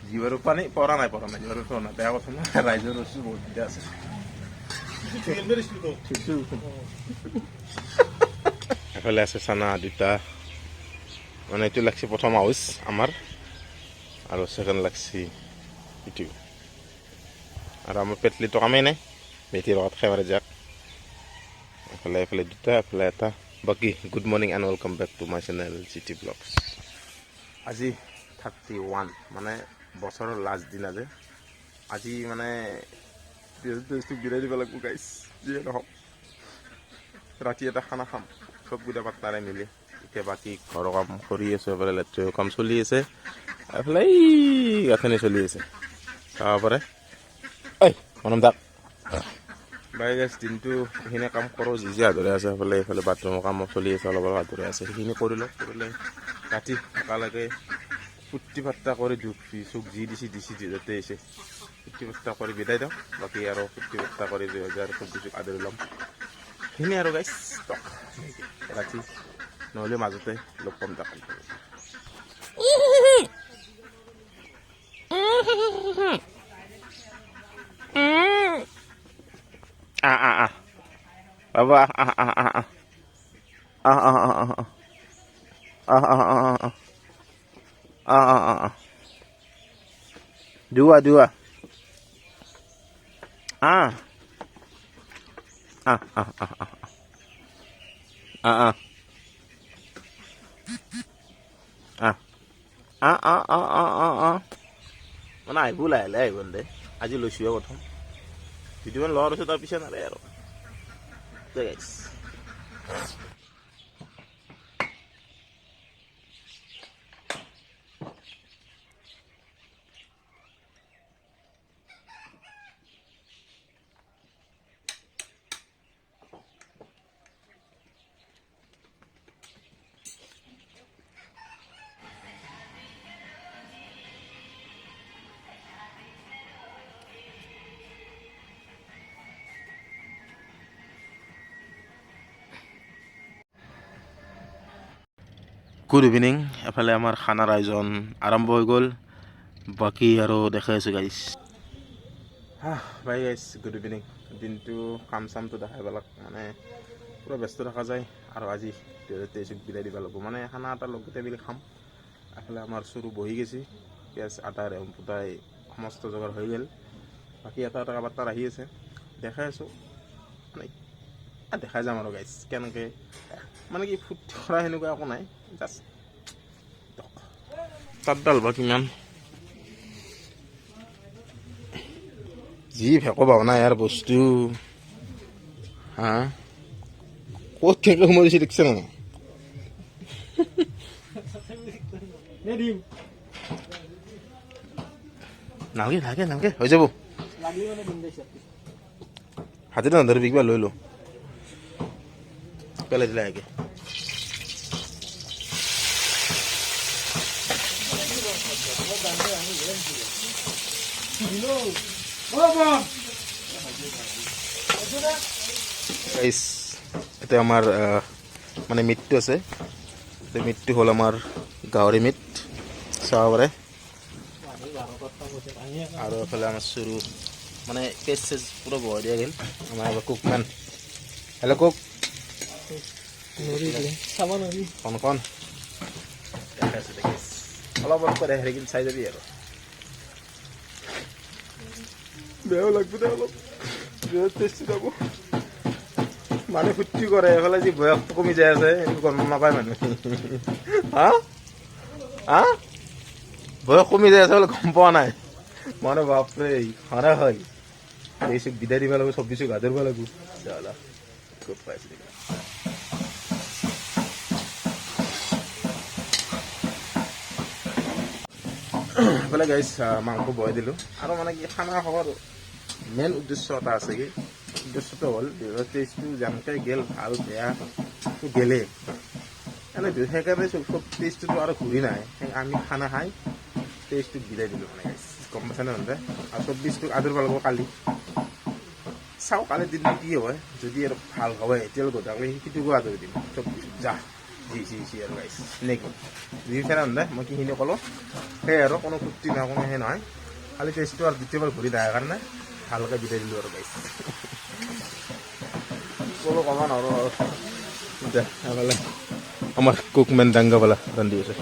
জীৱাৰ পানী পৰা নাই জীৱাৰ পৰা নাই বেয়া কথা নহয় ৰাইজৰ ৰচি বহুত দিগদাৰ আছে এফালে আছে চানা দুটা মানে এইটো লাগছে প্ৰথম হাউচ আমাৰ আৰু ছেকেণ্ড লাগছি এইটো আৰু আমাৰ পেটলিটো কামেই নাই মেথিৰ লগত খাই যাক এফালে দুটা এফালে এটা বাকী good morning and welcome back to my channel city vlogs আজি 31 মানে বছৰৰ লাষ্ট দিন আজি আজি মানে বিদায় দিব লাগিব গাইছ যিয়ে নহওক ৰাতি এটা খানা খাম চব গোটা পাৰ্টনাৰে মিলি এতিয়া বাকী ঘৰৰ কাম কৰি আছোঁ এফালে লেট্ৰিনৰ কাম চলি আছে এফালে গাঁথনি চলি আছে চাব পাৰে ঐ মনম দাক বাই গাইছ দিনটো সেইখিনি কাম কৰোঁ যি আদৰে আছে এইফালে বাথৰুমৰ কাম চলি আছে অলপ আদৰে আছে সেইখিনি কৰি লওক কৰিলে ৰাতি একেলগে ফুৰ্তি ফাৰ্তা কৰি দুখ চুখ যি দিছি যাতে আহিছে ফুৰ্তি ফাৰ্তা কৰি বিদায় দিওঁ বাকী আৰু ফুৰ্তি ফাৰ্তা কৰি 2024 আদৰি ল'ম সেইখিনি আৰু গাইছ ৰাতি নহ'লে মাজতে লগ পাম তাক বাবা dua মানে আহিব লাহে লাহে আহিব দে আজি লৈছোৱে প্ৰথম দুদিনমান লোৱাৰ পিছত তাৰ পিছত নালাগে আৰু গুড ইভিনিং এফালে আমাৰ খানাৰ আয়োজন আৰম্ভ হৈ গ'ল বাকী আৰু দেখাই আছোঁ গাইছ বাই গাইছ গুড ইভিনিং দিনটো কাম চামটো দেখাই পেলাক মানে পুৰা ব্যস্ত থকা যায় আৰু আজি 2023 বিদায় দিব লাগিব মানে খানা এটা লগতে মিলি খাম এফালে আমাৰ চৰু বহি গৈছে পিঁয়াজ আটা ৰেহম পুতাই সমস্ত জোগাৰ হৈ গ'ল বাকী এটা কাবাৰ তাৰ আহি আছে দেখাই আছোঁ মানে দেখাই যাম আৰু গাইছ কেনেকৈ মানে কি ফূৰ্তি কৰা সেনেকুৱা একো নাই জাষ্ট তাতডাল বা কিমান যি ভেকো ভাওনা ইয়াৰ বস্তু হা ক'ত থেকে সোমাই দিছে দেখিছে না নালগে হৈ যাব হাতে নধৰিবি কিবা লৈ লো পেলাই দিলে আগে এটা আমাৰ মানে মিটটো আছে মিটটো হ'ল আমাৰ গাহৰি মিট চাব পাৰে আৰু এফালে আমাৰ চৰু মানে পেজ চেজ পুৰা বহাই দিয়া গ'ল আমাৰ কুকমেন হেল্ল' কুক কণ অলপ কৰে হেৰি কিন্তু চাই যাবি আৰু বেয়াও লাগব দে অলপ বিৰাট টেষ্টি যাব মানে ফূৰ্তি কৰে এইফালে যি বয়সটো কমি যাই আছে সেইটো গম নাপায় মানুহে বয়স কমি যাই আছে বোলে গম পোৱা নাই মানে বাপৰে খানা হয় এই চুক বিদায় দিব লাগিব 24 গা ধৰিব লাগিব ক'ত পাইছে এইফালে গাইছ মাংস বহাই দিলোঁ আৰু মানে কি খানা খোৱাৰ মেইন উদ্দেশ্য এটা আছে কি উদ্দেশ্যটো হ'ল 2023 যেনেকৈ গেল ভাল বেয়াটো গেলে এনে সেইকাৰণে চব টেষ্টটো আৰু ঘূৰি নাই আমি খানা খাই টেষ্টটো বিদায় দিলোঁ মানে গাইছ গম পাইছে নে নহয় আৰু 24 আদৰিব লাগিব কালি চাওঁ কালিৰ দিনটো কি হয় যদি আৰু ভাল হয় এতিয়ালৈ গধূলি সেইটোকো আদৰি দিম 24 যা জি আৰু গাইছ নেকি যি ফেৰা দে মই কিখিনি ক'লোঁ সেই আৰু কোনো কুৰ্তি নহয় কোনো সেই নহয় খালি টেষ্টটো আৰু দ্বিতীয়বাৰ ঘূৰি দেখাৰ কাৰণে ভালকৈ বিদায় দিলোঁ আৰু গাইছ ক'লোঁ ক'ব নোৱাৰোঁ আৰু এইফালে আমাৰ কুকমেন ডাংগাবালা ৰান্ধি আছে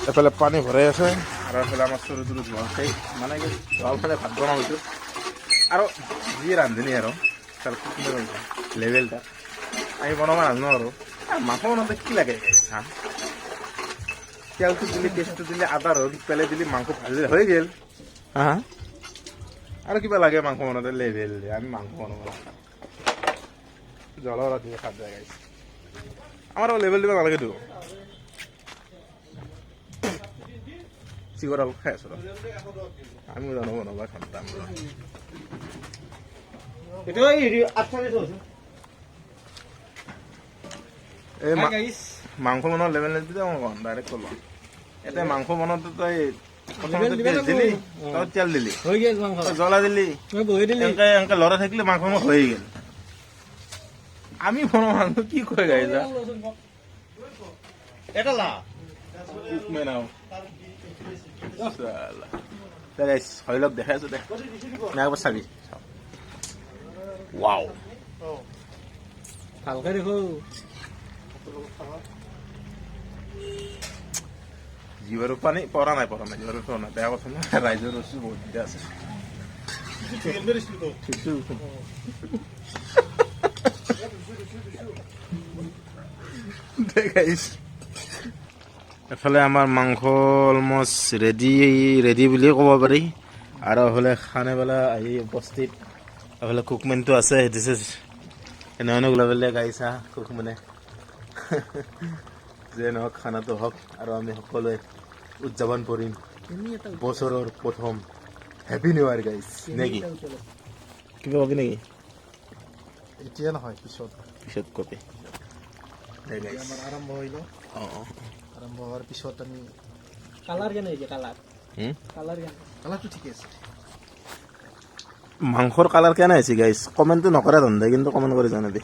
এফালে পানী ভৰাই আছে আৰু এফালে আমাৰ সৰু সৰু জোৱাল খাই মানে কি জোৱাল খালে ভাত বনাওঁ হৈছোঁ আৰু যি ৰান্ধনি আৰু তাৰ লেভেলটা আমি বনাব নাজানো আৰু মাংস বনাওঁতে কি লাগে চাহ তেলটো দিলি পেষ্টটো দিলি আদা ৰহুন পেলাই দিলি মাংস ভাজি হৈ গ'ল হা আৰু কিবা লাগে মাংস বনাওঁতে লেভেল আমি মাংস বনাব জলৰ দিয়ে খাব যায় গাইছ আমাৰ লেভেল দিব নালাগেতো চিগৰ অলপ খাই আছোঁ আমি জানো বনাবা খাম এই মাংস বনোৱা লেভেল নিদিলে মই কম ডাইৰেক্ট ক'লোঁ এতিয়া মাংস বনাওঁতে তই প্ৰথমতে পেষ্ট দিলি তই তেল দিলি জ্বলা দিলি এনেকৈ লৰাই থাকিলে মাংস হৈ গ'ল আমি বনোৱা মানুহ কি কয় গাইছা এটা লা হৈ লওক দেখাই আছো দে নাই চাবি ৱাও ভালকৈ দেখো জীৱাৰো পানী পৰা নাই জীৱাৰো পৰা নাই বেয়া কথা নহয় ৰাইজৰ ৰচি বহুত দিগদাৰ আছে এফালে আমাৰ মাংস অলমষ্ট ৰেডি বুলিয়ে ক'ব পাৰি আৰু এইফালে খানে পেলা আহি উপস্থিত এইফালে কুকমেনটো আছে দিছ ইজ এনেহেনে ওলাবলৈ গাইছা কুকমেনে যে নহওক খানাটো হওক আৰু আমি সকলোৱে উদযাপন কৰিম বছৰৰ প্ৰথম হেপী নিউ ইয়াৰ গাইছ নেকি কিবা কবি নেকি এতিয়া নহয় পিছত কবি আৰম্ভ হৈ লওঁ অঁ আৰম্ভ হোৱাৰ পিছত আমি কালাৰ কেনে হৈছে কালাৰটো ঠিকে আছে মাংসৰ কালাৰ কেনে হৈছে গাইছ কমেণ্টটো নকৰে ধন্দে কিন্তু কমেণ্ট কৰি জানাবি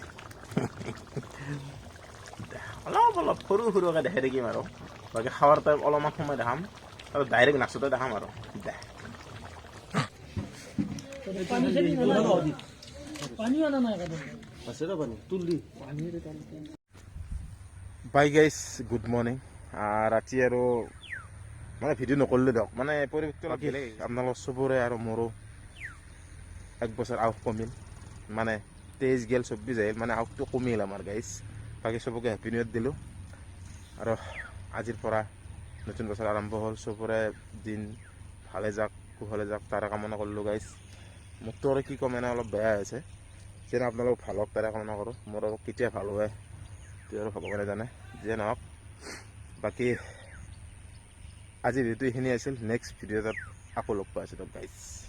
অলপ সৰু সৰুকৈ দেখাই থাকিম আৰু বাকী খাৱাৰ টাইম অলপমান সময় দেখাম আৰু ডাইৰেক্ট নাচোতে দেখাম আৰু বাই গাইছ গুড মৰ্ণিং ৰাতি আৰু মানে ভিডিঅ' নকৰিলে দিয়ক মানে পৰিৱেশটো অলপ বেলেগ আপোনালোক চবৰে আৰু মোৰো এক বছৰ আউট কমিল মানে 23 গেল 24 আহিল মানে আউটটো কমিল আমাৰ গাইছ বাকী চবকে হেপী নিউ ইয়াৰ দিলোঁ আৰু আজিৰ পৰা নতুন বছৰ আৰম্ভ হ'ল চবৰে দিন ভালে যাওক কুশলে যাওক তাৰে কামনা কৰিলোঁ গাইছ মোকতো আৰু কি ক'ম এনে অলপ বেয়া হৈছে যেনে আপোনালোক ভাল হওক তাৰে কামনা কৰোঁ মোৰ আৰু কেতিয়া ভাল হয় সেইটো আৰু ভগৱানে জানে যিয়ে নহওক বাকী আজি ভিডিঅ'টো এইখিনি আছিল নেক্সট ভিডিঅ' এটাত আকৌ লগ পাই আছোঁ গাইছ